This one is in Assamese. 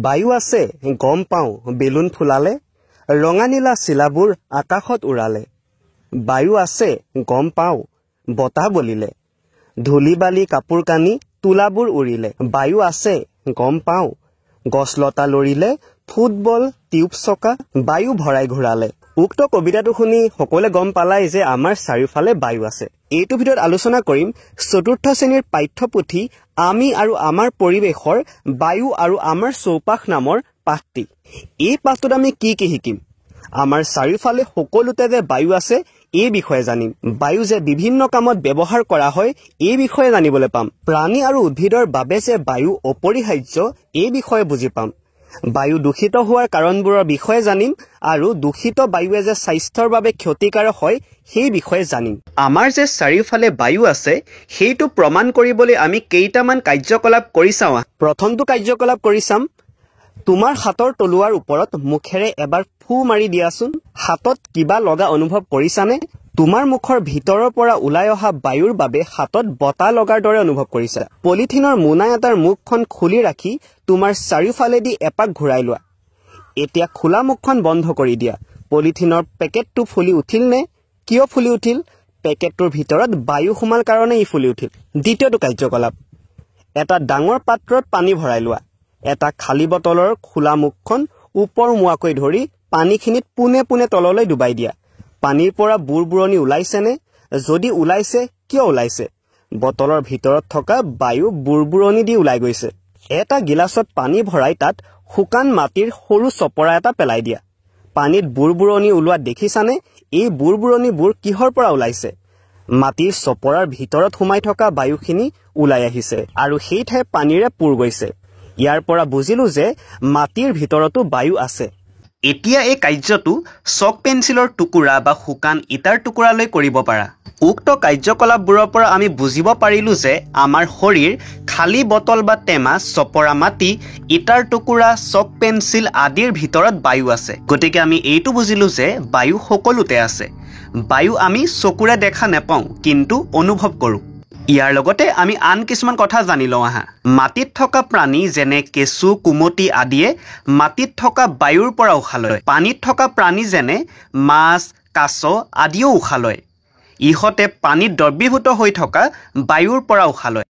বায়ু আছে গম পাওঁ বেলুন ফুলালে ৰঙা নীলা চিলাবোৰ আকাশত উৰালে বায়ু আছে গম পাওঁ বতাহ বলিলে ধূলি বালি কাপোৰ কানি তুলাবোৰ উৰিলে বায়ু আছে গম পাওঁ গছলতা লৰিলে ফুটবল টিউব চকা বায়ু ভৰাই ঘূৰালে উক্ত কবিতাটো শুনি সকলোৱে গম পালাই যে আমাৰ চাৰিওফালে বায়ু আছে এইটো ভিডিঅ'ত আলোচনা কৰিম চতুৰ্থ শ্ৰেণীৰ পাঠ্যপুথি আমি আৰু আমাৰ পৰিৱেশৰ বায়ু আৰু আমাৰ চৌপাশ নামৰ পাঠটি এই পাঠটোত আমি কি শিকিম আমাৰ চাৰিওফালে সকলোতে যে বায়ু আছে এই বিষয়ে জানিম বায়ু যে বিভিন্ন কামত ব্যৱহাৰ কৰা হয় এই বিষয়ে জানিবলৈ পাম প্ৰাণী আৰু উদ্ভিদৰ বাবে যে বায়ু অপৰিহাৰ্য এই বিষয়ে বুজি পাম বায়ু দূষিত হোৱাৰ কাৰণবোৰৰ বিষয়ে জানিম আৰু দূষিত বায়ুৱে যে স্বাস্থ্যৰ বাবে ক্ষতিকাৰক হয় সেই বিষয়ে জানিম আমাৰ যে চাৰিওফালে বায়ু আছে সেইটো প্ৰমাণ কৰিবলৈ আমি কেইটামান কাৰ্যকলাপ কৰি চাওঁ প্ৰথমটো কাৰ্যকলাপ কৰি চাম তোমাৰ হাতৰ তলুৱাৰ ওপৰত মুখেৰে এবাৰ ফু মাৰি দিয়াচোন হাতত কিবা লগা অনুভৱ কৰিছানে তোমাৰ মুখৰ ভিতৰৰ পৰা ওলাই অহা বায়ুৰ বাবে হাতত বতাহ লগাৰ দৰে অনুভৱ কৰিছা পলিথিনৰ মোনা এটাৰ মুখখন খুলি ৰাখি তোমাৰ চাৰিওফালেদি এপাক ঘূৰাই লোৱা এতিয়া খোলা মুখখন বন্ধ কৰি দিয়া পলিথিনৰ পেকেটটো ফুলি উঠিল নে কিয় ফুলি উঠিল পেকেটটোৰ ভিতৰত বায়ু সোমাল কাৰণে ই ফুলি উঠিল দ্বিতীয়টো কাৰ্যকলাপ এটা ডাঙৰ পাত্ৰত পানী ভৰাই লোৱা এটা খালী বটলৰ খোলা মুখখন ওপৰ মুৱাকৈ ধৰি পানীখিনিত পুনে পুনে তললৈ ডুবাই দিয়া পানীৰ পৰা বুৰবুৰণি ওলাইছেনে যদি ওলাইছে কিয় ওলাইছে বটলৰ ভিতৰত থকা বায়ু বুৰবুৰণি দি ওলাই গৈছে এটা গিলাছত পানী ভৰাই তাত শুকান মাটিৰ সৰু চপৰা এটা পেলাই দিয়া পানীত বুৰবুৰণি ওলোৱা দেখিছানে এই বুৰবুৰণিবোৰ কিহৰ পৰা ওলাইছে মাটিৰ চপৰাৰ ভিতৰত সোমাই থকা বায়ুখিনি ওলাই আহিছে আৰু সেই ঠাই পানীৰে পুৰ গৈছে ইয়াৰ পৰা বুজিলো যে মাটিৰ ভিতৰতো বায়ু আছে এতিয়া এই কাৰ্যটো চক পেন্সিলৰ টুকুৰা বা শুকান ইটাৰ টুকুৰালৈ কৰিব পাৰা উক্ত কাৰ্যকলাপবোৰৰ পৰা আমি বুজিব পাৰিলো যে আমাৰ শৰীৰ খালী বটল বা টেমা চপৰা মাটি ইটাৰ টুকুৰা চক পেন্সিল আদিৰ ভিতৰত বায়ু আছে গতিকে আমি এইটো বুজিলো যে বায়ু সকলোতে আছে বায়ু আমি চকুৰে দেখা নেপাওঁ কিন্তু অনুভৱ কৰোঁ ইয়াৰ লগতে আমি আন কিছুমান কথা জানি লওঁ মাটিত থকা প্ৰাণী যেনে কেঁচু কুমতি আদিয়ে মাটিত থকা বায়ুৰ পৰা উশাহ লয় পানীত থকা প্ৰাণী যেনে মাছ কাছ আদিও উশাহ লয় ইহঁতে পানীত দ্ৰৱীভূত হৈ থকা বায়ুৰ পৰা উশাহ লয়